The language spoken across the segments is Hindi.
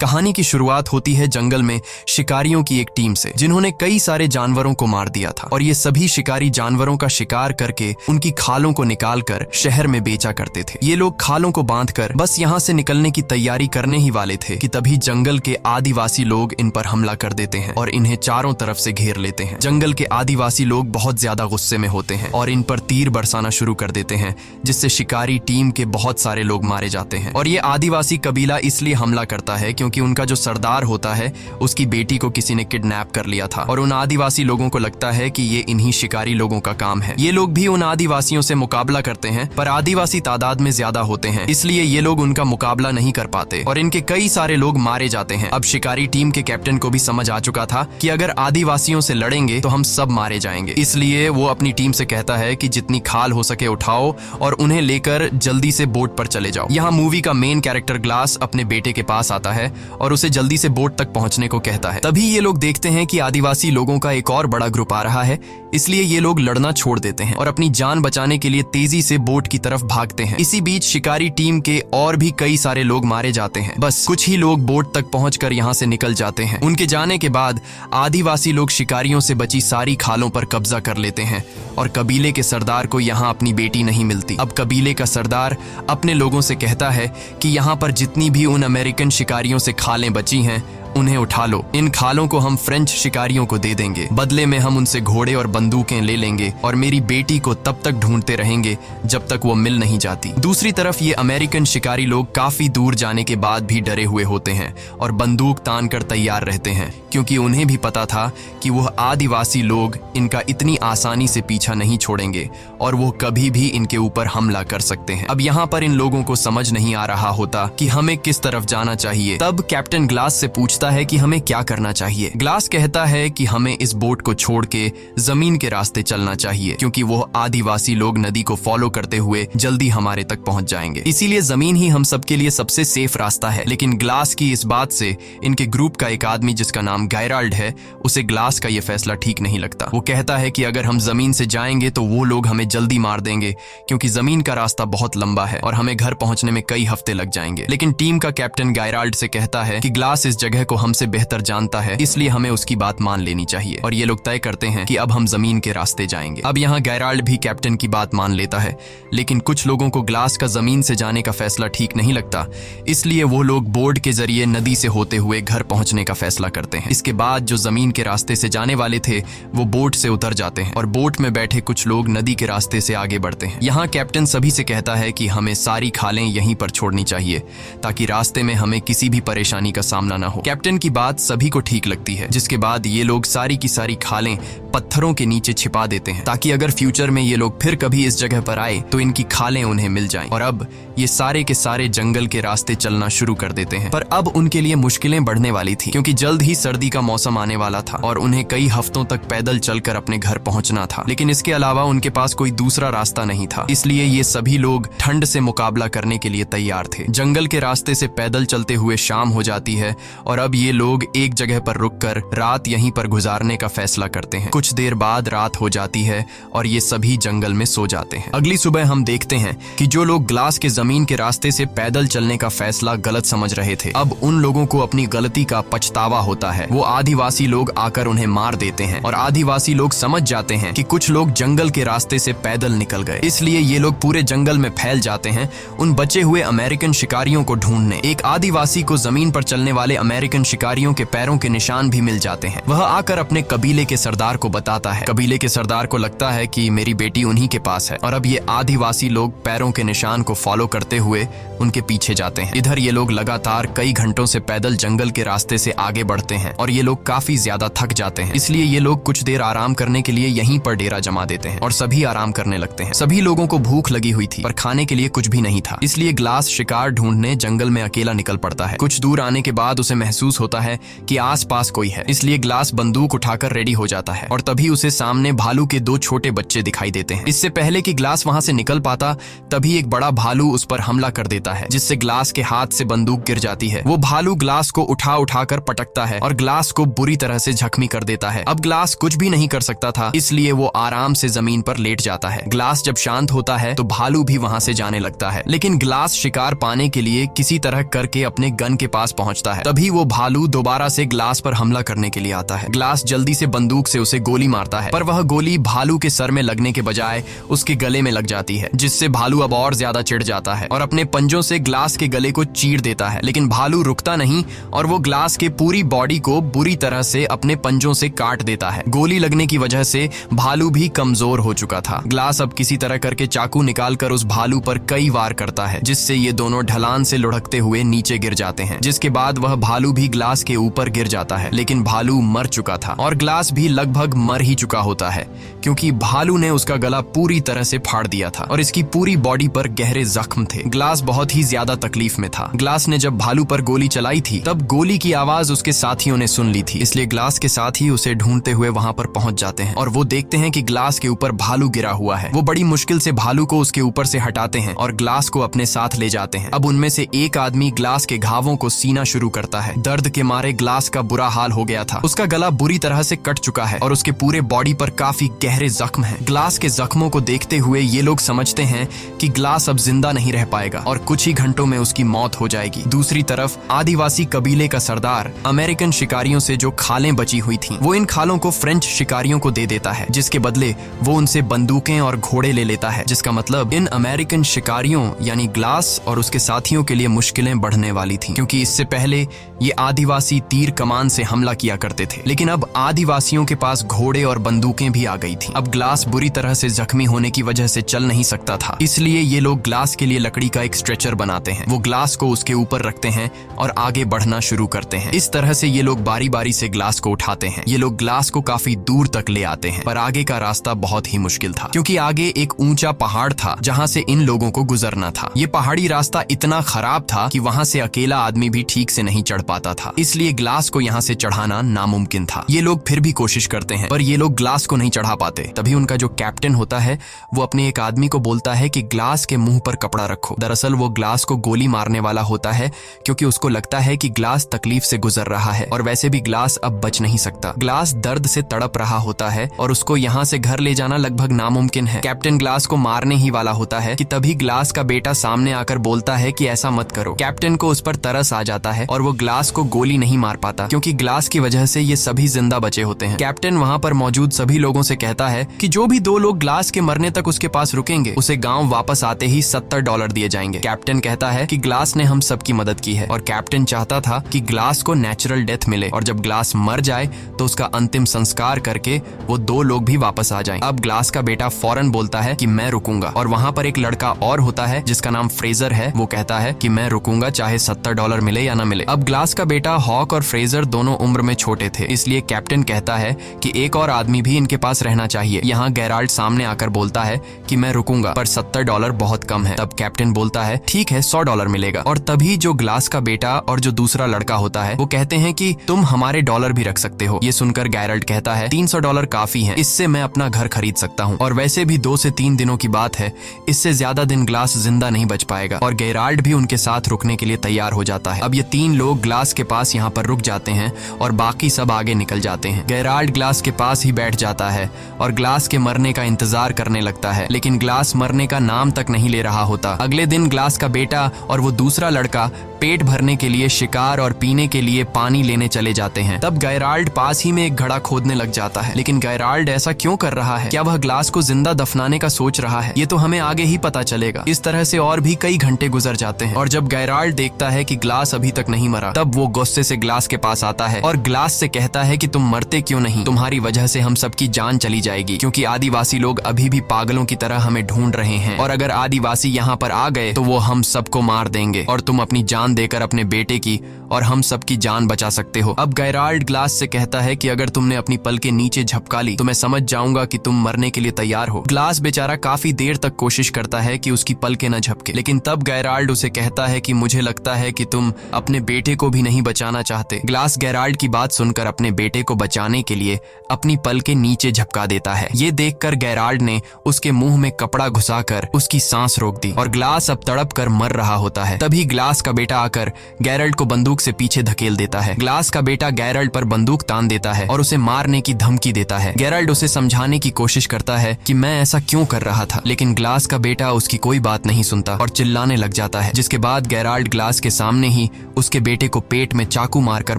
कहानी की शुरुआत होती है जंगल में शिकारियों की एक टीम से, जिन्होंने कई सारे जानवरों को मार दिया था और ये सभी शिकारी जानवरों का शिकार करके उनकी खालों को निकालकर शहर में बेचा करते थे। ये लोग खालों को बांधकर बस यहाँ से निकलने की तैयारी करने ही वाले थे कि तभी जंगल के आदिवासी लोग इन पर हमला कर देते हैं और इन्हें चारों तरफ से घेर लेते हैं। जंगल के आदिवासी लोग बहुत ज्यादा गुस्से में होते हैं और इन पर तीर बरसाना शुरू कर देते हैं, जिससे शिकारी टीम के बहुत सारे लोग मारे जाते हैं। और ये आदिवासी कबीला इसलिए हमला करता है क्योंकि उनका जो सरदार होता है उसकी बेटी को किसी ने किडनैप कर लिया था और उन आदिवासी लोगों को लगता है कि ये इन्हीं शिकारी लोगों का काम है। ये लोग भी उन आदिवासियों से मुकाबला करते हैं, पर आदिवासी तादाद में ज्यादा होते हैं, इसलिए ये लोग उनका मुकाबला नहीं कर पाते और इनके कई सारे लोग मारे जाते हैं। अब शिकारी टीम के कैप्टन को भी समझ आ चुका था कि अगर आदिवासियों से लड़ेंगे तो हम सब मारे जाएंगे, इसलिए वो अपनी टीम से कहता है कि जितनी खाल हो सके उठाओ और उन्हें लेकर जल्दी से बोट पर चले जाओ। यहाँ मूवी का मेन कैरेक्टर ग्लास अपने बेटे के पास आता है और उसे जल्दी से बोट तक पहुंचने को कहता है। तभी ये लोग देखते हैं कि आदिवासी लोगों का एक और बड़ा ग्रुप आ रहा है, इसलिए ये लोग लड़ना छोड़ देते हैं और अपनी जान बचाने के लिए तेजी से बोट की तरफ भागते हैं। इसी बीच शिकारी टीम के और भी कई सारे लोग मारे जाते हैं। बस कुछ ही लोग बोट तक पहुंचकर यहाँ से निकल जाते हैं। उनके जाने के बाद आदिवासी लोग शिकारियों से बची सारी खालों पर कब्जा कर लेते हैं और कबीले के सरदार को यहाँ अपनी बेटी नहीं मिलती। अब कबीले का सरदार अपने लोगों से कहता है कि यहाँ पर जितनी भी उन अमेरिकन शिकारियों से खालें बची हैं उन्हें उठा लो। इन खालों को हम फ्रेंच शिकारियों को दे देंगे, बदले में हम उनसे घोड़े और बंदूकें ले लेंगे और मेरी बेटी को तब तक ढूंढते रहेंगे जब तक वो मिल नहीं जाती। दूसरी तरफ ये अमेरिकन शिकारी लोग काफी दूर जाने के बाद भी डरे हुए होते हैं और बंदूक तान कर तैयार रहते हैं, क्योंकि उन्हें भी पता था कि वह आदिवासी लोग इनका इतनी आसानी से पीछा नहीं छोड़ेंगे और वो कभी भी इनके ऊपर हमला कर सकते हैं। अब यहाँ पर इन लोगों को समझ नहीं आ रहा होता कि हमें किस तरफ जाना चाहिए। तब कैप्टन ग्लास से पूछता है कि हमें क्या करना चाहिए। ग्लास कहता है कि हमें इस बोट को छोड़ के जमीन के रास्ते चलना चाहिए, क्योंकि वो आदिवासी लोग नदी को फॉलो करते हुए जल्दी हमारे तक पहुंच जाएंगे, इसीलिए जमीन ही हम सबके लिए सबसे सेफ रास्ता है। लेकिन ग्लास की इस बात से इनके ग्रुप का एक आदमी जिसका नाम गैराल्ड है, उसे ग्लास का यह फैसला ठीक नहीं लगता। वो कहता है कि अगर हम जमीन से जाएंगे तो वो लोग हमें जल्दी मार देंगे, क्योंकि जमीन का रास्ता बहुत लंबा है और हमें घर पहुंचने में कई हफ्ते लग जाएंगे। लेकिन टीम का कैप्टन गैराल्ड से कहता है कि ग्लास इस जगह को हमसे बेहतर जानता है, इसलिए हमें उसकी बात मान लेनी चाहिए और ये लोग तय करते हैं कि अब हम जमीन के रास्ते जाएंगे। अब यहाँ गैराल्ड भी कैप्टन की बात मान लेता है, लेकिन कुछ लोगों को ग्लास का जमीन से जाने का फैसला ठीक नहीं लगता, इसलिए वो लोग बोट के जरिए नदी से होते हुए घर पहुंचने का फैसला करते हैं। इसके बाद जो जमीन के रास्ते से जाने वाले थे वो बोट से उतर जाते हैं और बोट में बैठे कुछ लोग नदी के रास्ते से आगे बढ़ते हैं। यहाँ कैप्टन सभी से कहता है कि हमें सारी खालें यहीं पर छोड़नी चाहिए ताकि रास्ते में हमें किसी भी परेशानी का सामना न हो। कैप्टन की बात सभी को ठीक लगती है, जिसके बाद ये लोग सारी की सारी खालें पत्थरों के नीचे छिपा देते हैं ताकि अगर फ्यूचर में ये लोग फिर कभी इस जगह पर आए तो इनकी खालें उन्हें मिल जाएं। और अब ये सारे के सारे जंगल के रास्ते चलना शुरू कर देते हैं, पर अब उनके लिए मुश्किलें बढ़ने वाली थी, क्योंकि जल्द ही सर्दी का मौसम आने वाला था और उन्हें कई हफ्तों तक पैदल चलकर अपने घर पहुंचना था। लेकिन इसके अलावा उनके पास कोई दूसरा रास्ता नहीं था, इसलिए ये सभी लोग ठंड से मुकाबला करने के लिए तैयार थे। जंगल के रास्ते से पैदल चलते हुए शाम हो जाती है और अब ये लोग एक जगह पर रुककर रात यहीं पर गुजारने का फैसला करते हैं। कुछ देर बाद रात हो जाती है और ये सभी जंगल में सो जाते हैं। अगली सुबह हम देखते हैं कि जो लोग ग्लास के जमीन के रास्ते से पैदल चलने का फैसला गलत समझ रहे थे, अब उन लोगों को अपनी गलती का पछतावा होता है। वो आदिवासी लोग आकर उन्हें मार देते हैं और आदिवासी लोग समझ जाते हैं कि कुछ लोग जंगल के रास्ते से पैदल निकल गए, इसलिए ये लोग पूरे जंगल में फैल जाते हैं उन बचे हुए अमेरिकन शिकारियों को ढूंढने। एक आदिवासी को जमीन पर चलने वाले अमेरिकन शिकारियों के पैरों के निशान भी मिल जाते हैं। वह आकर अपने कबीले के सरदार को बताता है। कबीले के सरदार को लगता है कि मेरी बेटी उन्हीं के पास है और अब ये आदिवासी लोग पैरों के निशान को फॉलो करते हुए उनके पीछे जाते हैं। इधर ये लोग लगातार कई घंटों से पैदल जंगल के रास्ते से आगे बढ़ते हैं और ये लोग काफी ज्यादा थक जाते हैं, इसलिए ये लोग कुछ देर आराम करने के लिए यहीं पर डेरा जमा देते हैं और सभी आराम करने लगते हैं। सभी लोगों को भूख लगी हुई थी पर खाने के लिए कुछ भी नहीं था, इसलिए ग्लास शिकार ढूंढने जंगल में अकेला निकल पड़ता है। कुछ दूर आने के बाद उसे महसूस महसूस होता है कि आसपास कोई है, इसलिए ग्लास बंदूक उठाकर रेडी हो जाता है और तभी उसे सामने भालू के 2 छोटे बच्चे दिखाई देते हैं। इससे पहले कि ग्लास वहां से निकल पाता तभी एक बड़ा भालू उस पर हमला कर देता है, जिससे ग्लास के हाथ से बंदूक गिर जाती है। वो भालू ग्लास को उठाकर पटकता है और ग्लास को बुरी तरह से जख्मी कर देता है। अब ग्लास कुछ भी नहीं कर सकता था, इसलिए वो आराम से जमीन पर लेट जाता है। ग्लास जब शांत होता है तो भालू भी वहां से जाने लगता है, लेकिन ग्लास शिकार पाने के लिए किसी तरह करके अपने गन के पास पहुंचता है। तभी वो भालू दोबारा से ग्लास पर हमला करने के लिए आता है। ग्लास जल्दी से बंदूक से उसे गोली मारता है, पर वह गोली भालू के सर में लगने के बजाय उसके गले में लग जाती है, जिससे भालू अब और ज्यादा चिढ़ जाता है और अपने पंजों से ग्लास के गले को चीर देता है। लेकिन भालू रुकता नहीं और वो ग्लास के पूरी बॉडी को बुरी तरह से अपने पंजों से काट देता है। गोली लगने की वजह से भालू भी कमजोर हो चुका था। ग्लास अब किसी तरह करके चाकू निकालकर उस भालू पर कई वार करता है, जिससे ये दोनों ढलान से लुढ़कते हुए नीचे गिर जाते हैं, जिसके बाद वह भालू भी ग्लास के ऊपर गिर जाता है। लेकिन भालू मर चुका था और ग्लास भी लगभग मर ही चुका होता है, क्योंकि भालू ने उसका गला पूरी तरह से फाड़ दिया था और इसकी पूरी बॉडी पर गहरे जख्म थे। ग्लास बहुत ही ज्यादा तकलीफ में था। ग्लास ने जब भालू पर गोली चलाई थी तब गोली की आवाज उसके साथियों ने सुन ली थी, इसलिए ग्लास के साथी उसे ढूंढते हुए वहां पर पहुंच जाते हैं और वो देखते हैं कि ग्लास के ऊपर भालू गिरा हुआ है। वो बड़ी मुश्किल से भालू को उसके ऊपर से हटाते हैं और ग्लास को अपने साथ ले जाते हैं। अब उनमें से एक आदमी ग्लास के घावों को सीना शुरू करता है। दर्द के मारे ग्लास का बुरा हाल हो गया था। उसका गला बुरी तरह से कट चुका है और उसके पूरे बॉडी पर काफी गहरे जख्म हैं। ग्लास के जख्मों को देखते हुए ये लोग समझते हैं कि ग्लास अब जिंदा नहीं रह पाएगा और कुछ ही घंटों में उसकी मौत हो जाएगी। दूसरी तरफ आदिवासी कबीले का सरदार अमेरिकन शिकारियों से जो खालें बची हुई थीं, वो इन खालों को फ्रेंच शिकारियों को दे देता है, जिसके बदले वो उनसे बंदूकें और घोड़े ले लेता है, जिसका मतलब इन अमेरिकन शिकारियों यानी ग्लास और उसके साथियों के लिए मुश्किलें बढ़ने वाली थीं, क्योंकि इससे पहले ये आदिवासी तीर कमान से हमला किया करते थे, लेकिन अब आदिवासियों के पास घोड़े और बंदूकें भी आ गई थीं। अब ग्लास बुरी तरह से जख्मी होने की वजह से चल नहीं सकता था, इसलिए ये लोग ग्लास के लिए लकड़ी का एक स्ट्रेचर बनाते हैं। वो ग्लास को उसके ऊपर रखते हैं और आगे बढ़ना शुरू करते हैं। इस तरह से ये लोग बारी बारी से ग्लास को उठाते हैं। ये लोग ग्लास को काफी दूर तक ले आते हैं, पर आगे का रास्ता बहुत ही मुश्किल था, क्योंकि आगे एक ऊंचा पहाड़ था जहां से इन लोगों को गुजरना था। ये पहाड़ी रास्ता इतना खराब था कि वहां से अकेला आदमी भी ठीक से नहीं चढ़ पाता था, इसलिए ग्लास को यहाँ से चढ़ाना नामुमकिन था। ये लोग फिर भी कोशिश करते हैं, पर ये लोग ग्लास को नहीं चढ़ा पाते। तभी उनका जो कैप्टन होता है वो अपने एक आदमी को बोलता है कि ग्लास के मुंह पर कपड़ा रखो। दरअसल वो ग्लास को गोली मारने वाला होता है, क्योंकि उसको लगता है कि ग्लास तकलीफ से गुजर रहा है और वैसे भी ग्लास अब बच नहीं सकता। ग्लास दर्द से तड़प रहा होता है और उसको यहाँ से घर ले जाना लगभग नामुमकिन है। कैप्टन ग्लास को मारने ही वाला होता है कि तभी ग्लास का बेटा सामने आकर बोलता है कि ऐसा मत करो। कैप्टन को उस पर तरस आ जाता है और वो ग्लास को गोली नहीं मार पाता, क्योंकि ग्लास की वजह से ये सभी जिंदा बचे होते हैं। कैप्टन वहाँ पर मौजूद सभी लोगों से कहता है कि जो भी 2 लोग ग्लास के मरने तक उसके पास रुकेंगे, उसे गांव वापस आते ही $70 दिए जाएंगे। कैप्टन कहता है कि ग्लास ने हम सबकी मदद की है और कैप्टन चाहता था कि ग्लास को नेचुरल डेथ मिले और जब ग्लास मर जाए तो उसका अंतिम संस्कार करके वो 2 लोग भी वापस आ जाएं। अब ग्लास का बेटा फौरन बोलता है कि मैं रुकूंगा और वहाँ पर एक लड़का और होता है जिसका नाम फ्रेजर है। वो कहता है कि मैं रुकूंगा चाहे $70 मिले या ना मिले। अब ग्लास का बेटा हॉक और फ्रेजर दोनों उम्र में छोटे थे, इसलिए कैप्टन कहता है कि एक और आदमी भी इनके पास रहना चाहिए। यहाँ गेराल्ड सामने आकर बोलता है कि मैं रुकूंगा, पर $70 बहुत कम है। तब कैप्टन बोलता है ठीक है, $100 मिलेगा। और तभी जो ग्लास का बेटा और जो दूसरा लड़का होता है वो कहते हैं कि तुम हमारे डॉलर भी रख सकते हो। ये सुनकर गेराल्ड कहता है $300 काफी है, इससे मैं अपना घर खरीद सकता हूँ और वैसे भी 2 से 3 दिनों की बात है, इससे ज्यादा दिन ग्लास जिंदा नहीं बच पाएगा। और गेराल्ड भी उनके साथ रुकने के लिए तैयार हो जाता है। अब ये 3 लोग ग्लास के पास यहाँ पर रुक जाते हैं और बाकी सब आगे निकल जाते हैं। गेराल्ड ग्लास के पास ही बैठ जाता है और ग्लास के मरने का इंतजार करने लगता है, लेकिन ग्लास मरने का नाम तक नहीं ले रहा होता। अगले दिन ग्लास का बेटा और वो दूसरा लड़का पेट भरने के लिए शिकार और पीने के लिए पानी लेने चले जाते हैं। तब गेराल्ड पास ही में एक घड़ा खोदने लग जाता है, लेकिन गेराल्ड ऐसा क्यों कर रहा है? क्या वह ग्लास को जिंदा दफनाने का सोच रहा है? ये तो हमें आगे ही पता चलेगा। इस तरह से और भी कई घंटे गुजर जाते हैं और जब गेराल्ड देखता है कि ग्लास अभी तक नहीं मरा, तब वो गुस्से से ग्लास के पास आता है और ग्लास से कहता है कि तुम मरते क्यों नहीं? तुम्हारी वजह से हम सबकी जान चली जाएगी, क्योंकि आदिवासी लोग अभी भी पागलों की तरह हमें ढूंढ रहे हैं और अगर आदिवासी यहाँ पर आ गए तो वो हम सबको मार देंगे और तुम अपनी जान जान देकर अपने बेटे की और हम सबकी जान बचा सकते हो। अब गैराल्ड ग्लास से कहता है कि अगर तुमने अपनी पल के नीचे झपका ली तो मैं समझ जाऊंगा कि तुम मरने के लिए तैयार हो। ग्लास बेचारा काफी देर तक कोशिश करता है कि उसकी पल के न झपके, लेकिन तब गैराल्ड उसे कहता है कि मुझे लगता है कि तुम अपने बेटे को भी नहीं बचाना चाहते। ग्लास गैराल्ड की बात सुनकर अपने बेटे को बचाने के लिए अपनी पल के नीचे झपका देता है। ये देखकर गैराल्ड ने उसके मुंह में कपड़ा घुसाकर उसकी सांस रोक दी और ग्लास अब तड़प कर मर रहा होता है। तभी ग्लास का बेटा आकर गैराल्ड को बंदूक से पीछे धकेल देता है। ग्लास का बेटा गैराल्ड पर बंदूक तान देता है और उसे मारने की धमकी देता है। गैराल्ड उसे समझाने की कोशिश करता है कि मैं ऐसा क्यों कर रहा था, लेकिन ग्लास का बेटा उसकी कोई बात नहीं सुनता और चिल्लाने लग जाता है, जिसके बाद गैराल्ड ग्लास के सामने ही उसके बेटे को पेट में चाकू मारकर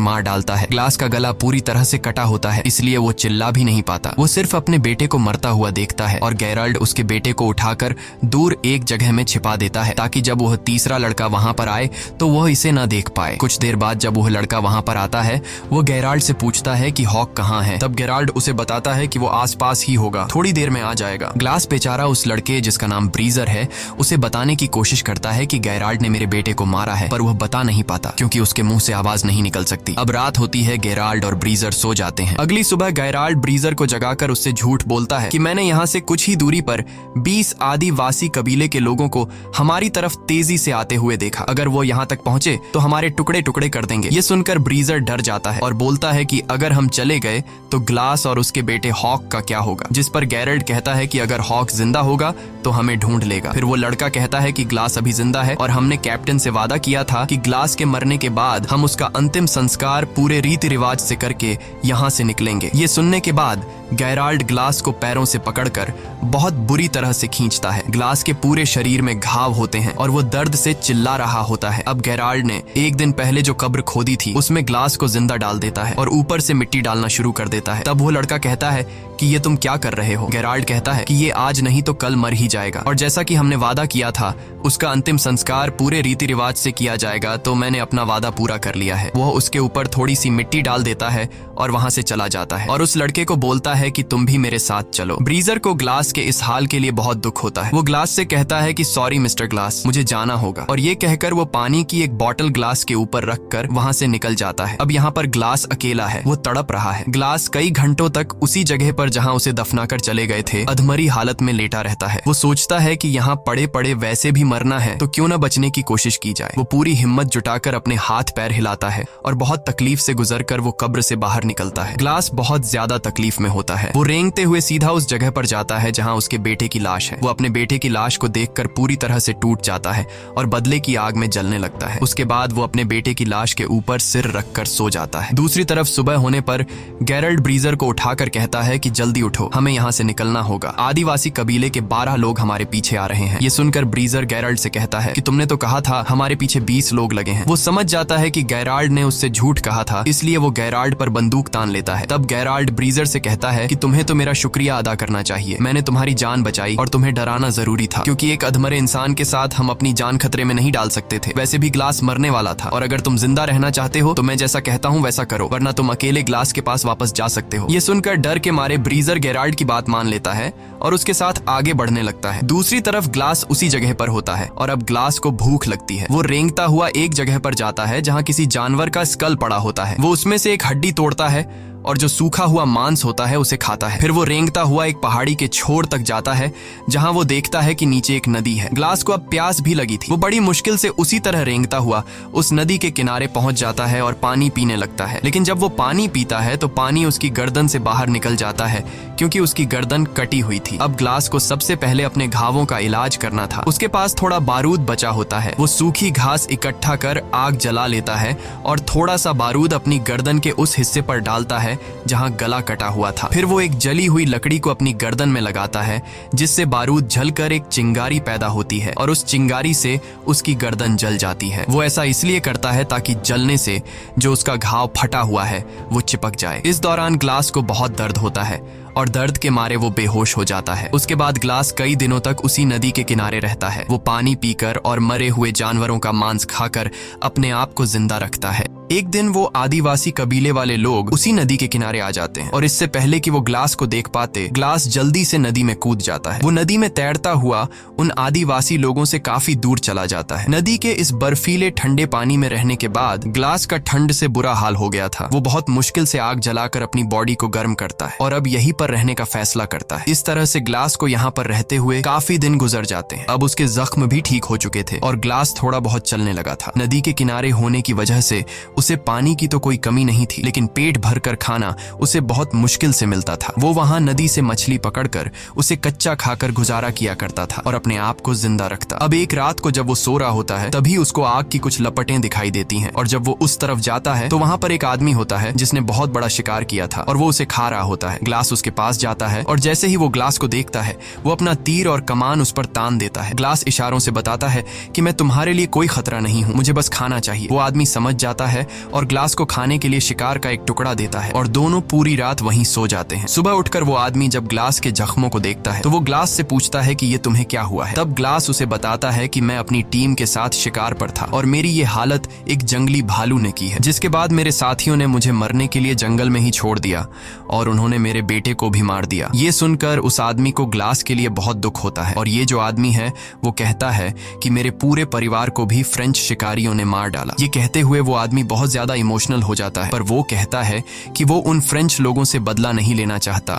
मार डालता है। ग्लास का गला पूरी तरह से कटा होता है, इसलिए वो चिल्ला भी नहीं पाता। वो सिर्फ अपने बेटे को मरता हुआ देखता है और गैराल्ड उसके बेटे को उठाकर दूर एक जगह में छिपा देता है ताकि जब वह तीसरा लड़का वहां पर आए तो वह इसे न देख पाए। कुछ देर बाद जब वह लड़का वहां पर आता है, वो गैराल्ड से पूछता है कि हॉक कहाँ है। तब गैराल्ड उसे बताता है कि वो आसपास ही होगा, थोड़ी देर में आ जाएगा। ग्लास बेचारा उस लड़के जिसका नाम ब्रीजर है उसे बताने की कोशिश करता है कि गैराल्ड ने मेरे बेटे को मारा है, पर वह बता नहीं पाता क्योंकि उसके मुंह से आवाज नहीं निकल सकती। अब रात होती है, गैराल्ड और ब्रीजर सो जाते हैं। अगली सुबह गैराल्ड ब्रीजर को जगाकर उससे झूठ बोलता है कि मैंने यहाँ से कुछ ही दूरी पर 20 आदिवासी कबीले के लोगों को हमारी तरफ तेजी से आते हुए देखा। अगर वो यहाँ तक पहुंचे तो हमारे टुकड़े टुकड़े कर देंगे। ये सुनकर ब्रीजर डर जाता है और बोलता है कि अगर हम चले गए तो ग्लास और उसके बेटे हॉक का क्या होगा, जिस पर गैराल्ड कहता है कि अगर हॉक जिंदा होगा तो हमें ढूंढ लेगा। फिर वो लड़का कहता है कि ग्लास अभी जिंदा है और हमने कैप्टन से वादा किया था कि ग्लास के मरने के बाद हम उसका अंतिम संस्कार पूरे रीति रिवाज से करके यहाँ से निकलेंगे। ये सुनने के बाद गैराल्ड ग्लास को पैरों से पकड़कर बहुत बुरी तरह से खींचता है। ग्लास के पूरे शरीर में घाव होते हैं और वो दर्द से चिल्ला रहा होता है। अब गैराल्ड ने एक दिन पहले जो कब्र खोदी थी उसमें ग्लास को जिंदा डाल देता है और ऊपर से मिट्टी डालना शुरू कर देता है। तब वो लड़का कहता है कि ये तुम क्या कर रहे हो। गैराल्ड कहता है कि ये आज नहीं तो कल मर ही जाएगा और जैसा कि हमने वादा किया था उसका अंतिम संस्कार पूरे रीति रिवाज से किया जाएगा, तो मैंने अपना वादा पूरा कर लिया है। वो उसके ऊपर थोड़ी सी मिट्टी डाल देता है और वहां से चला जाता है और उस लड़के को बोलता है कि तुम भी मेरे साथ चलो। ब्रीजर को ग्लास के इस हाल के लिए बहुत दुख होता है। वो ग्लास से कहता है कि सॉरी मिस्टर ग्लास, मुझे जाना होगा, और ये कहकर वो पानी की एक बॉटल ग्लास के ऊपर रखकर वहां से निकल जाता है। अब यहाँ पर ग्लास अकेला है, वो तड़प रहा है। ग्लास कई घंटों तक उसी जगह पर जहाँ उसे दफनाकर चले गए थे अधमरी हालत में लेटा रहता है। वो सोचता है कि यहाँ पड़े पड़े वैसे भी मरना है तो क्यों न बचने की कोशिश की जाए। वो पूरी हिम्मत जुटाकर अपने हाथ पैर हिलाता है और बहुत तकलीफ से गुजरकर वो कब्र से बाहर निकलता है। ग्लास बहुत ज्यादा तकलीफ में होता है। वो रेंगते हुए सीधा उस जगह पर जाता है जहाँ उसके बेटे की लाश है। वो अपने बेटे की लाश को देखकर पूरी तरह से टूट जाता है और बदले की आग में जलने लगता है। उसके बाद वो अपने बेटे की लाश के ऊपर सिर रखकर सो जाता है। दूसरी तरफ सुबह होने पर गैराल्ड ब्रीजर को उठाकर कहता है कि जल्दी उठो, हमें यहाँ से निकलना होगा। आदिवासी कबीले के 12 लोग हमारे पीछे आ रहे हैं। ये सुनकर ब्रीजर गैराल्ड से कहता है कि तुमने तो कहा था हमारे पीछे 20 लोग लगे हैं। वो समझ जाता है कि गैराल्ड ने उससे झूठ कहा था, इसलिए वो गैराल्ड पर बंदूक तान लेता है। तब गैराल्ड ब्रीजर से कहता है कि तुम्हें तो मेरा शुक्रिया अदा करना चाहिए, मैंने तुम्हारी जान बचाई और तुम्हें डराना जरूरी था, क्योंकि एक अधमरे इंसान के साथ हम अपनी जान खतरे में नहीं डाल सकते थे। वैसे भी ग्लास मरने वाला था और अगर तुम जिंदा रहना चाहते हो तो मैं जैसा कहता हूँ वैसा करो, वरना तुम अकेले ग्लास के पास वापस जा सकते हो। ये सुनकर डर के मारे ब्रीजर गैराल्ड की बात मान लेता है और उसके साथ आगे बढ़ने लगता है। दूसरी तरफ ग्लास उसी जगह पर होता है और अब ग्लास को भूख लगती है। वो रेंगता हुआ एक जगह पर जाता है जहाँ किसी जानवर का स्कल पड़ा होता है। वो उसमें से एक हड्डी तोड़ता है और जो सूखा हुआ मांस होता है उसे खाता है। फिर वो रेंगता हुआ एक पहाड़ी के छोर तक जाता है जहां वो देखता है कि नीचे एक नदी है। ग्लास को अब प्यास भी लगी थी। वो बड़ी मुश्किल से उसी तरह रेंगता हुआ उस नदी के किनारे पहुंच जाता है और पानी पीने लगता है, लेकिन जब वो पानी पीता है तो पानी उसकी गर्दन से बाहर निकल जाता है क्योंकि उसकी गर्दन कटी हुई थी। अब ग्लास को सबसे पहले अपने घावों का इलाज करना था। उसके पास थोड़ा बारूद बचा होता है। वो सूखी घास इकट्ठा कर आग जला लेता है और थोड़ा सा बारूद अपनी गर्दन के उस हिस्से पर डालता है जहां गला कटा हुआ था। फिर वो एक जली हुई लकड़ी को अपनी गर्दन में लगाता है जिससे बारूद जलकर एक चिंगारी पैदा होती है और उस चिंगारी से उसकी गर्दन जल जाती है। वो ऐसा इसलिए करता है ताकि जलने से जो उसका घाव फटा हुआ है वो चिपक जाए। इस दौरान ग्लास को बहुत दर्द होता है और दर्द के मारे वो बेहोश हो जाता है। उसके बाद ग्लास कई दिनों तक उसी नदी के किनारे रहता है। वो पानी पीकर और मरे हुए जानवरों का मांस खाकर अपने आप को जिंदा रखता है। एक दिन वो आदिवासी कबीले वाले लोग उसी नदी के किनारे आ जाते हैं और इससे पहले कि वो ग्लास को देख पाते, ग्लास जल्दी से नदी में कूद जाता है। वो नदी में तैरता हुआ उन आदिवासी लोगों से काफी दूर चला जाता है। नदी के इस बर्फीले ठंडे पानी में रहने के बाद ग्लास का ठंड से बुरा हाल हो गया था। वो बहुत मुश्किल से आग जलाकर अपनी बॉडी को गर्म करता है और अब यहीं पर रहने का फैसला करता है। इस तरह से ग्लास को यहाँ पर रहते हुए काफी दिन गुजर जाते हैं। अब उसके जख्म भी ठीक हो चुके थे और ग्लास थोड़ा बहुत चलने लगा था। नदी के किनारे होने की वजह से उसे पानी की तो कोई कमी नहीं थी, लेकिन पेट भरकर खाना उसे बहुत मुश्किल से मिलता था। वो वहां नदी से मछली पकड़कर उसे कच्चा खाकर गुजारा किया करता था और अपने आप को जिंदा रखता। अब एक रात को जब वो सो रहा होता है तभी उसको आग की कुछ लपटें दिखाई देती हैं और जब वो उस तरफ जाता है तो वहां पर एक आदमी होता है जिसने बहुत बड़ा शिकार किया था और वो उसे खा रहा होता है। ग्लास उसके पास जाता है और जैसे ही वो ग्लास को देखता है वो अपना तीर और कमान उस पर तान देता है। ग्लास इशारों से बताता है कि मैं तुम्हारे लिए कोई खतरा नहीं हूँ, मुझे बस खाना चाहिए। वो आदमी समझ जाता है और ग्लास को खाने के लिए शिकार का एक टुकड़ा देता है और दोनों पूरी रात वहीं सो जाते हैं। सुबह उठकर वो आदमी जब ग्लास के जख्मों को देखता है तो वो ग्लास से पूछता है कि ये तुम्हें क्या हुआ है। तब ग्लास उसे बताता है कि मैं अपनी टीम के साथ शिकार पर था और मेरी ये हालत एक जंगली भालू ने की है, जिसके बाद मेरे साथियों ने मुझे मरने के लिए जंगल में ही छोड़ दिया और उन्होंने मेरे बेटे को भी मार दिया। ये सुनकर उस आदमी को ग्लास के लिए बहुत दुख होता है और ये जो आदमी है वो कहता है कि मेरे पूरे परिवार को भी फ्रेंच शिकारियों ने मार डाला। ये कहते हुए वो आदमी बहुत ज्यादा इमोशनल हो जाता है, पर वो कहता है कि वो उन फ्रेंच लोगों से बदला नहीं लेना चाहता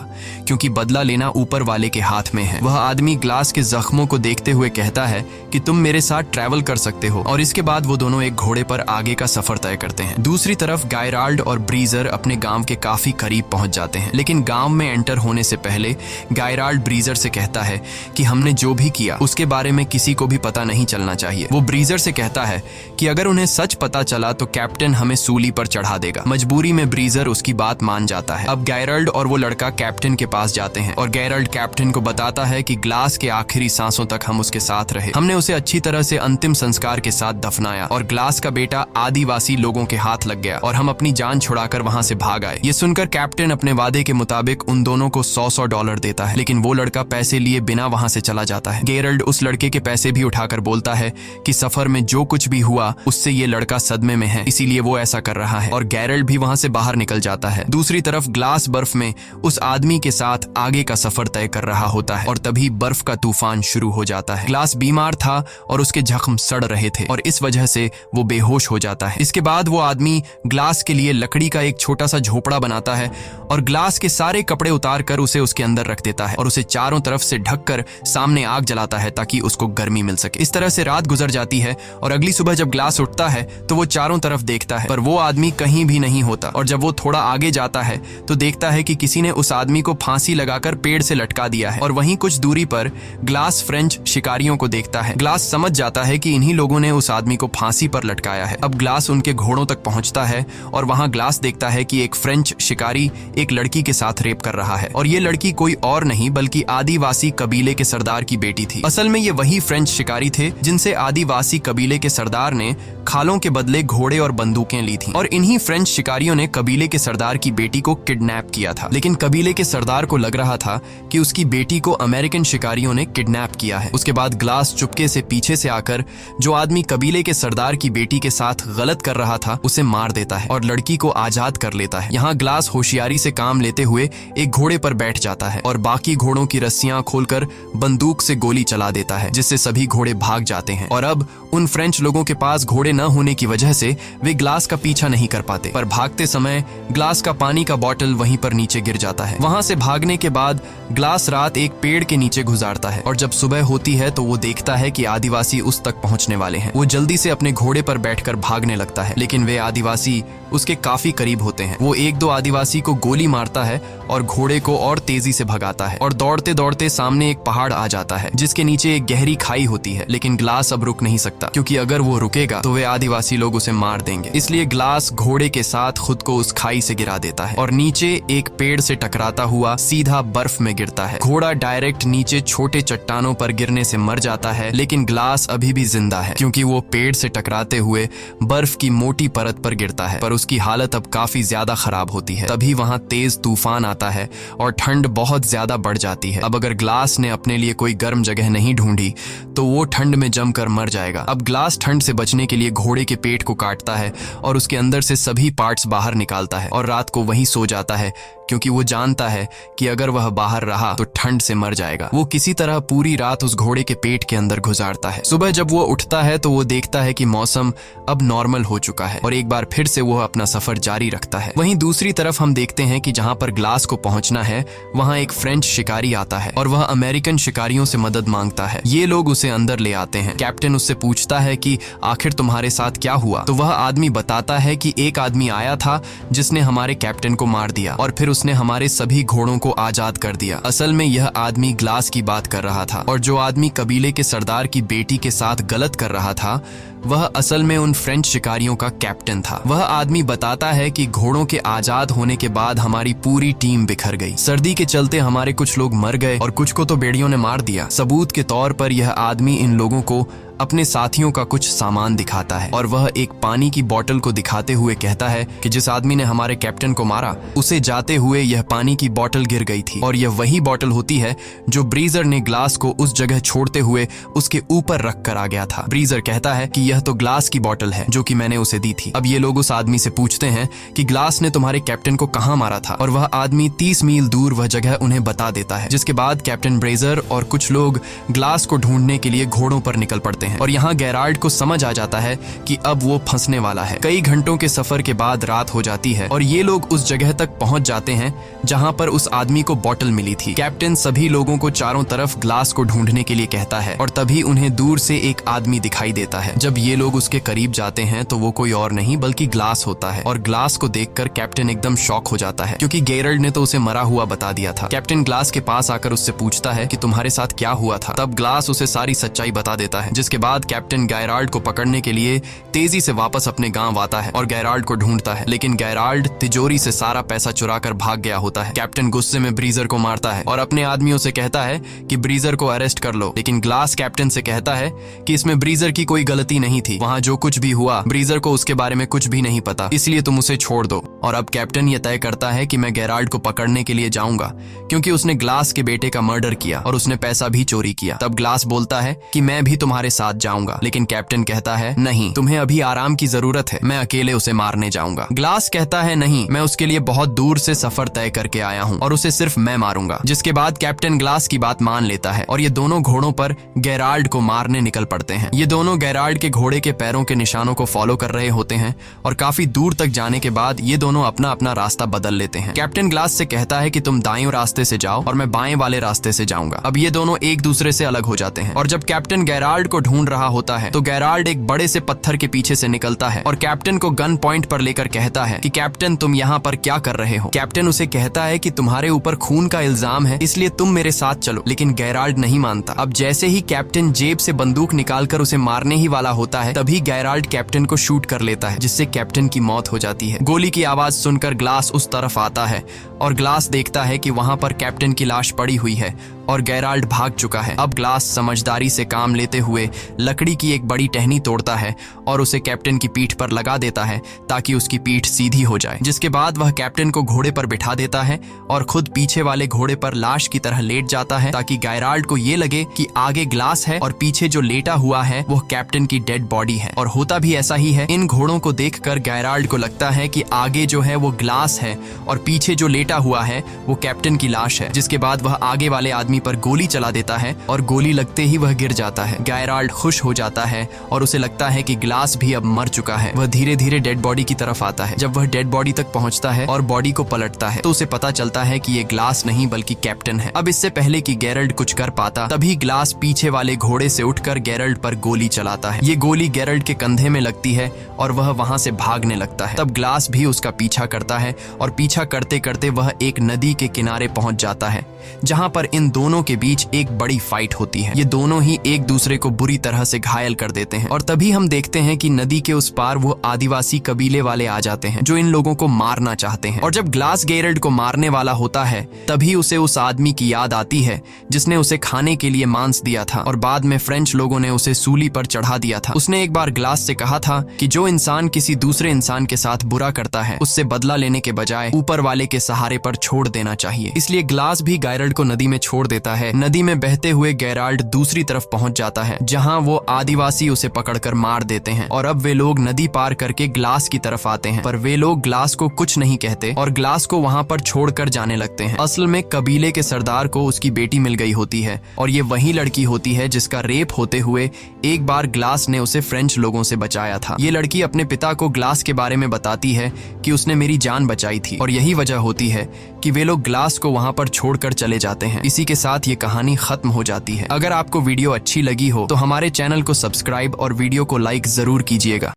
क्योंकि बदला लेना ऊपर वाले के हाथ में है। वह आदमी ग्लास के जख्मों को देखते हुए कहता है कि तुम मेरे साथ ट्रैवल कर सकते हो और इसके बाद वो दोनों एक घोड़े पर आगे का सफर तय करते हैं। दूसरी तरफ गायराल्ड और ब्रीजर अपने गांव के काफी करीब पहुंच जाते हैं, लेकिन गांव में एंटर होने से पहले गायराल्ड ब्रीजर से कहता है कि हमने जो भी किया उसके बारे में किसी को भी पता नहीं चलना चाहिए। वो ब्रीजर से कहता है कि अगर उन्हें सच पता चला तो कैप्टन हमें सूली पर चढ़ा देगा। मजबूरी में ब्रीजर उसकी बात मान जाता है। अब गैरल्ड और वो लड़का कैप्टन के पास जाते हैं और गैरल्ड कैप्टन को बताता है कि ग्लास के आखिरी सांसों तक हम उसके साथ रहे, हमने उसे अच्छी तरह से अंतिम संस्कार के साथ दफनाया और ग्लास का बेटा आदिवासी लोगों के हाथ लग गया और हम अपनी जान छुड़ाकर वहां से भाग आए। ये सुनकर कैप्टन अपने वादे के मुताबिक उन दोनों को $100 देता है, लेकिन वो लड़का पैसे लिए बिना वहां से चला जाता है। गैरल्ड उस लड़के के पैसे भी उठाकर बोलता है कि सफर में जो कुछ भी हुआ उससे ये लड़का सदमे में है, इसीलिए वो ऐसा कर रहा है और गैरल्ड भी वहां से बाहर निकल जाता है। दूसरी तरफ ग्लास बर्फ में उस आदमी के साथ आगे का सफर तय कर रहा होता है और तभी बर्फ का तूफान शुरू हो जाता है। ग्लास बीमार था और उसके जख्म सड़ रहे थे और इस वजह से वो बेहोश हो जाता है। इसके बाद वो आदमी ग्लास के लिए लकड़ी का एक छोटा सा झोपड़ा बनाता है और ग्लास के सारे कपड़े उतार कर उसे उसके अंदर रख देता है और उसे चारों तरफ से ढककर सामने आग जलाता है ताकि उसको गर्मी मिल सके। इस तरह से रात गुजर जाती है और अगली सुबह जब ग्लास उठता है तो वो चारों तरफ देखता है पर वो आदमी कहीं भी नहीं होता और जब वो थोड़ा आगे जाता है तो देखता है कि किसी ने उस आदमी को फांसी लगाकर पेड़ से लटका दिया है और वहीं कुछ दूरी पर ग्लास फ्रेंच शिकारियों को देखता है। ग्लास समझ जाता है कि इन्हीं लोगों ने उस आदमी को फांसी पर लटकाया है। अब ग्लास उनके घोड़ों तक पहुंचता है और वहां ग्लास देखता है कि एक फ्रेंच शिकारी एक लड़की के साथ रेप कर रहा है और ये लड़की कोई और नहीं बल्कि आदिवासी कबीले के सरदार की बेटी थी। असल में ये वही फ्रेंच शिकारी थे जिनसे आदिवासी कबीले के सरदार ने खालों के बदले घोड़े और बंदूकें ली थी और इन्हीं फ्रेंच शिकारियों ने कबीले के सरदार की बेटी को किडनैप किया था। लेकिन कबीले के सरदार को लग रहा था कि उसकी बेटी को अमेरिकन शिकारियों ने किडनैप किया है। उसके बाद ग्लास चुपके से पीछे से आकर जो आदमी कबीले के सरदार की बेटी के साथ गलत कर रहा था उसे मार देता है और लड़की को आजाद कर लेता है। यहाँ ग्लास होशियारी से काम लेते हुए एक घोड़े पर बैठ जाता है और बाकी घोड़ों की रस्सियां खोलकर बंदूक से गोली चला देता है जिससे सभी घोड़े भाग जाते हैं और अब उन फ्रेंच लोगों के पास घोड़े न होने की वजह से वे ग्लास का पीछा नहीं कर पाते, पर भागते समय ग्लास का पानी का बोतल वहीं पर नीचे गिर जाता है। वहां से भागने के बाद ग्लास रात एक पेड़ के नीचे गुजारता है और जब सुबह होती है तो वो देखता है कि आदिवासी उस तक पहुंचने वाले हैं। वो जल्दी से अपने घोड़े पर बैठकर भागने लगता है, लेकिन वे आदिवासी उसके काफी करीब होते हैं। वो एक दो आदिवासी को गोली मारता है और घोड़े को और तेजी से भगाता है और दौड़ते दौड़ते सामने एक पहाड़ आ जाता है जिसके नीचे एक गहरी खाई होती है। लेकिन ग्लास अब रुक नहीं सकता क्योंकि अगर वो रुकेगा तो वे आदिवासी लोग उसे मार देंगे। इसलिए ग्लास घोड़े के साथ खुद को उस खाई से गिरा देता है और नीचे एक पेड़ से टकराता हुआ सीधा बर्फ में गिरता है। घोड़ा डायरेक्ट नीचे छोटे चट्टानों पर गिरने से मर जाता है, लेकिन ग्लास अभी भी जिंदा है क्योंकि वो पेड़ से टकराते हुए बर्फ की मोटी परत पर गिरता है, पर उसकी हालत अब काफी ज्यादा खराब होती है। तभी वहां तेज तूफान आता जाता है और ठंड बहुत ज्यादा बढ़ जाती है। अब अगर ग्लास ने अपने लिए कोई गर्म जगह नहीं ढूंढी तो वो ठंड में जमकर मर जाएगा। अब ग्लास ठंड से बचने के लिए घोड़े के पेट को काटता है और उसके अंदर से सभी पार्ट्स बाहर निकालता है और रात को वहीं सो जाता है, क्योंकि वो जानता है कि अगर वह बाहर रहा तो ठंड से मर जाएगा। वो किसी तरह पूरी रात उस घोड़े के पेट के अंदर गुजारता है। सुबह जब वो उठता है तो वो देखता है कि मौसम अब नॉर्मल हो चुका है और एक बार फिर से वो अपना सफर जारी रखता है। वहीं दूसरी तरफ हम देखते हैं कि जहां पर ग्लास को पहुंचना है वहां एक फ्रेंच शिकारी आता है और वह अमेरिकन शिकारियों से मदद मांगता है। ये लोग उसे अंदर ले आते हैं। कैप्टन उससे पूछता है कि आखिर तुम्हारे साथ क्या हुआ? तो वह आदमी बताता है कि एक आदमी आया था जिसने हमारे कैप्टन को मार दिया और फिर उसने हमारे सभी घोड़ों को आजाद कर दिया। असल में यह आदमी ग्लास की बात कर रहा था और जो आदमी कबीले के सरदार की बेटी के साथ गलत कर रहा था वह असल में उन फ्रेंच शिकारियों का कैप्टन था। वह आदमी बताता है कि घोड़ों के आजाद होने के बाद हमारी पूरी टीम बिखर गई। सर्दी के चलते हमारे कुछ लोग मर गए और कुछ को तो बेड़ियों ने मार दिया। सबूत के तौर पर यह आदमी इन लोगों को अपने साथियों का कुछ सामान दिखाता है और वह एक पानी की बोतल को दिखाते हुए कहता है कि जिस आदमी ने हमारे कैप्टन को मारा उसे जाते हुए यह पानी की बोतल गिर गई थी और यह वही बोतल होती है जो ब्रीजर ने ग्लास को उस जगह छोड़ते हुए उसके ऊपर रख कर आ गया था। ब्रीजर कहता है कि यह तो ग्लास की बोतल है जो कि मैंने उसे दी थी। अब ये लोग उस आदमी से पूछते हैं कि ग्लास ने तुम्हारे कैप्टन को कहाँ मारा था और वह आदमी 30 मील दूर वह जगह उन्हें बता देता है। जिसके बाद कैप्टन ब्रेजर और कुछ लोग ग्लास को ढूंढने के लिए घोड़ों पर निकल पड़ते हैं और यहाँ गेराल्ड को समझ आ जाता है कि अब वो फंसने वाला है। कई घंटों के सफर के बाद रात हो जाती है और ये लोग उस जगह तक पहुंच जाते हैं जहां पर उस आदमी को बोतल मिली थी। कैप्टन सभी लोगों को चारों तरफ ग्लास को ढूंढने के लिए कहता है और तभी उन्हें दूर से एक आदमी दिखाई देता है। जब ये लोग उसके करीब जाते हैं तो वो कोई और नहीं बल्कि ग्लास होता है और ग्लास को देखकर कैप्टन एकदम शॉक हो जाता है, क्योंकि गेराल्ड ने तो उसे मरा हुआ बता दिया था। कैप्टन ग्लास के पास आकर उससे पूछता है कि तुम्हारे साथ क्या हुआ था। तब ग्लास उसे सारी सच्चाई बता देता है, जिसके बाद कैप्टन गेराल्ड को पकड़ने के लिए तेजी से वापस अपने गांव आता है और गेराल्ड को ढूंढता है, लेकिन गेराल्ड तिजोरी से सारा पैसा चुरा कर भाग गया होता है। कैप्टन गुस्से में ब्रीजर को मारता है और अपने आदमियों से कहता है कि ब्रीजर को अरेस्ट कर लो, लेकिन ग्लास कैप्टन से कहता है कि इसमें ब्रीजर की कोई गलती नहीं थी। वहां जो कुछ भी हुआ ब्रीजर को उसके बारे में कुछ भी नहीं पता, इसलिए तुम उसे छोड़ दो। और अब कैप्टन यह तय करता है कि मैं गेराल्ड को पकड़ने के लिए जाऊंगा, क्योंकि उसने ग्लास के बेटे का मर्डर किया और उसने पैसा भी चोरी किया। तब ग्लास बोलता है कि मैं भी तुम्हारे साथ जाऊंगा, लेकिन कैप्टन कहता है नहीं, तुम्हें अभी आराम की जरूरत है, मैं अकेले उसे मारने जाऊंगा। ग्लास कहता है नहीं, मैं उसके लिए बहुत दूर से सफर तय करके आया हूँ और उसे सिर्फ मैं मारूंगा। जिसके बाद कैप्टन ग्लास की बात मान लेता है और ये दोनों घोड़ों पर गेराल्ड को मारने निकल पड़ते हैं। ये दोनों गेराल्ड के घोड़े के पैरों के निशानों को फॉलो कर रहे होते हैं और काफी दूर तक जाने के बाद ये दोनों अपना अपना रास्ता बदल लेते हैं। कैप्टन ग्लास से कहता है कि तुम दाएं रास्ते से जाओ और मैं बाएं वाले रास्ते से जाऊंगा। अब ये दोनों एक दूसरे से अलग हो जाते हैं और जब कैप्टन गेराल्ड को ढूंढ रहा होता है तो गेराल्ड एक बड़े से पत्थर के पीछे से निकलता है और कैप्टन को गन पॉइंट पर लेकर कहता है कि कैप्टन तुम यहाँ पर क्या कर रहे हो। कैप्टन उसे कहता है कि तुम्हारे ऊपर खून का इल्जाम है, इसलिए तुम मेरे साथ चलो, लेकिन गेराल्ड नहीं मानता। अब जैसे ही कैप्टन जेब से बंदूक निकालकर उसे मारने ही वाला होता है तभी गेराल्ड कैप्टन को शूट कर लेता है, जिससे कैप्टन की मौत हो जाती है। गोली की आवाज सुनकर ग्लास उस तरफ आता है और ग्लास देखता है कि वहां पर कैप्टन की लाश पड़ी हुई है और गेराल्ड भाग चुका है। अब ग्लास समझदारी से काम लेते हुए लकड़ी की एक बड़ी टहनी तोड़ता है और उसे कैप्टन की पीठ पर लगा देता है ताकि उसकी पीठ सीधी हो जाए। जिसके बाद वह कैप्टन को घोड़े पर बिठा देता है और खुद पीछे वाले घोड़े पर लाश की तरह लेट जाता है ताकि गेराल्ड को ये लगे कि आगे ग्लास है और पीछे जो लेटा हुआ है वो कैप्टन की डेड बॉडी है। और होता भी ऐसा ही है। इन घोड़ों को देखकर गेराल्ड को लगता है कि आगे जो है वो ग्लास है और पीछे जो लेटा हुआ है वो कैप्टन की लाश है। जिसके बाद वह आगे वाले आदमी पर गोली चला देता है और गोली लगते ही वह गिर जाता है। गेराल्ड खुश हो जाता है और उसे लगता है कि ग्लास भी अब मर चुका है। वह धीरे धीरे डेड बॉडी की तरफ आता है। जब वह डेड बॉडी तक पहुंचता है और बॉडी को पलटता है तो उसे पता चलता है कि ये ग्लास नहीं बल्कि कैप्टन है। अब इससे पहले कि गेराल्ड कुछ कर पाता तभी ग्लास पीछे वाले घोड़े से उठकर गेराल्ड पर गोली चलाता है। ये गोली गेराल्ड के कंधे में लगती है और वह वहां से भागने लगता है। तब ग्लास भी उसका पीछा करता है और पीछा करते करते वह एक नदी के किनारे पहुंच जाता है जहां पर इन दोनों दोनों के बीच एक बड़ी फाइट होती है। ये दोनों ही एक दूसरे को बुरी तरह से घायल कर देते हैं और तभी हम देखते हैं कि नदी के उस पार वो आदिवासी कबीले वाले आ जाते हैं जो इन लोगों को मारना चाहते हैं। और जब ग्लास गेरल्ड को मारने वाला होता है तभी उसे उस आदमी की याद आती है जिसने उसे खाने के लिए मांस दिया था और बाद में फ्रेंच लोगों ने उसे सूली पर चढ़ा दिया था। उसने एक बार ग्लास से कहा था कि जो इंसान किसी दूसरे इंसान के साथ बुरा करता है उससे बदला लेने के बजाय ऊपर वाले के सहारे पर छोड़ देना चाहिए। इसलिए ग्लास भी गेराल्ड को नदी में छोड़ देता है। नदी में बहते हुए गेराल्ड दूसरी तरफ पहुंच जाता है जहां वो आदिवासी उसे पकड़कर मार देते हैं और अब वे लोग नदी पार करके ग्लास की तरफ आते हैं, पर वे लोग ग्लास को कुछ नहीं कहते और ग्लास को वहां पर छोड़कर जाने लगते हैं। असल में कबीले के सरदार को उसकी बेटी मिल गई होती है और ये वही लड़की होती है जिसका रेप होते हुए एक बार ग्लास ने उसे फ्रेंच लोगों से बचाया था। ये लड़की अपने पिता को ग्लास के बारे में बताती है कि उसने मेरी जान बचाई थी और यही वजह होती है कि वे लोग ग्लास को वहां पर छोड़कर चले जाते हैं। इसी के साथ ये कहानी खत्म हो जाती है। अगर आपको वीडियो अच्छी लगी हो तो हमारे चैनल को सब्सक्राइब और वीडियो को लाइक जरूर कीजिएगा।